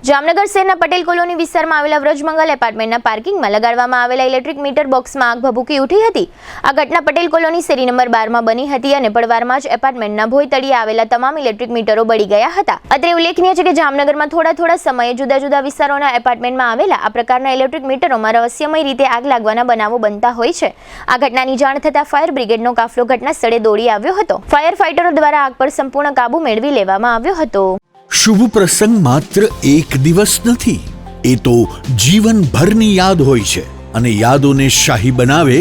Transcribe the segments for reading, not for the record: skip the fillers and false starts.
જામનગર શહેરના પટેલ કોલોની વિસ્તારમાં આવેલા વ્રજમંગલ એપાર્ટમેન્ટના પાર્કિંગમાં લગાડવામાં આવેલા ઇલેક્ટ્રિક મીટર બોક્સમાં આગ ભભૂકી ઉઠી હતી. આ ઘટના પટેલ કોલોની શેરી નંબર 12 માં બની હતી અને પડવારમાં જ એપાર્ટમેન્ટના ભોય તળિયે આવેલા તમામ ઇલેક્ટ્રિક મીટરો બળી ગયા હતા. અત્રે ઉલ્લેખનીય છે કે જામનગરમાં થોડા સમયે જુદા જુદા વિસ્તારોના એપાર્ટમેન્ટમાં આવેલા આ પ્રકારના ઇલેક્ટ્રિક મીટરોમાં રહસ્યમય રીતે આગ લાગવાના બનાવો બનતા હોય છે. આ ઘટનાની જાણ થતાં ફાયર બ્રિગેડનો કાફલો ઘટના સ્થળે દોડી આવ્યો હતો. ફાયર ફાઇટરો દ્વારા આગ પર સંપૂર્ણ કાબુ મેળવી લેવામાં આવ્યો હતો. શુભ પ્રસંગ માત્ર એક દિવસ નથી, એ તો જીવનભરની યાદ હોય છે અને યાદોને શાહી બનાવે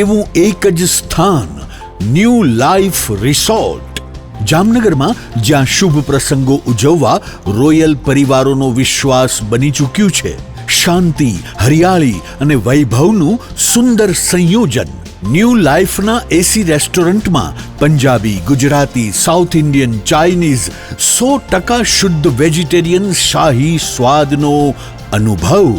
એવું એક જ સ્થાન ન્યૂ લાઈફ રિસોર્ટ. જામનગરમાં જ્યાં શુભ પ્રસંગો ઉજવવા રોયલ પરિવારોનો વિશ્વાસ બની ચૂક્યું છે. શાંતિ, હરિયાળી અને વૈભવનું સુંદર સંયોજન. ન્યૂ લાઈફના એસી રેસ્ટોરન્ટમાં Punjabi, Gujarati, south Indian, Chinese 100% શુદ્ધ વેજીટેરિયન શાહી સ્વાદનો અનુભવ.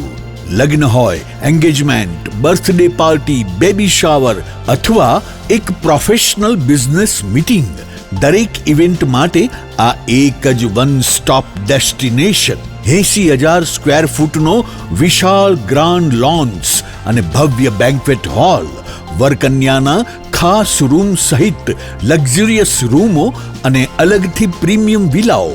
લગ્ન હોય, engagement, birthday party, baby shower અથવા એક પ્રોફેશનલ બિઝનેસ મીટિંગ, દરેક ઇવેન્ટ માટે આ એક જ વન સ્ટોપ ડેસ્ટિનેશન. 80,000 સ્ક્વેર ફૂટનો વિશાળ ગ્રાન્ડ લોન્સ અને ભવ્ય બેન્ક્વેટ હોલ, વરકન્યાના ખાસ રૂમ સહિત લક્ઝરિયસ રૂમો અને અલગથી પ્રીમિયમ વિલાઓ,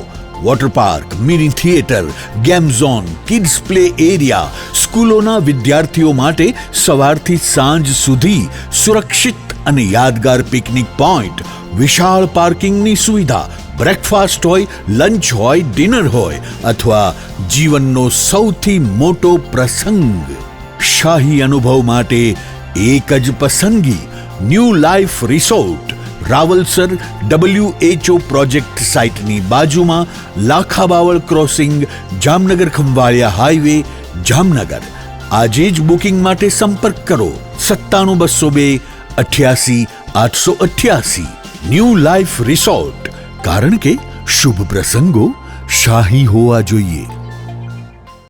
water park, mini theatre, game zone, kids play area, સ્કૂલોના વિદ્યાર્થીઓ માટે સવારથી સાંજ સુધી સુરક્ષિત અને યાદગાર પિકનિક પોઈન્ટ, વિશાળ પાર્કિંગની સુવિધા, બ્રેકફાસ્ટ હોય, લંચ હોય, ડિનર હોય અથવા જીવનનો સૌથી મોટો પ્રસંગ. શાહી અનુભવ માટે એક જ પસંદગી new life resort, Rawalsar WHO project સાઇટની બાજુમાં, લાખાબાવળ ક્રોસિંગ, જામનગર ખંભાળિયા હાઈવે, જામનગર. આજે જ બુકિંગ માટે સંપર્ક કરો 97 202 88 888. ન્યૂ લાઈફ રિસોર્ટ, કારણ કે શુભ પ્રસંગો શાહી હોવા જોઈએ.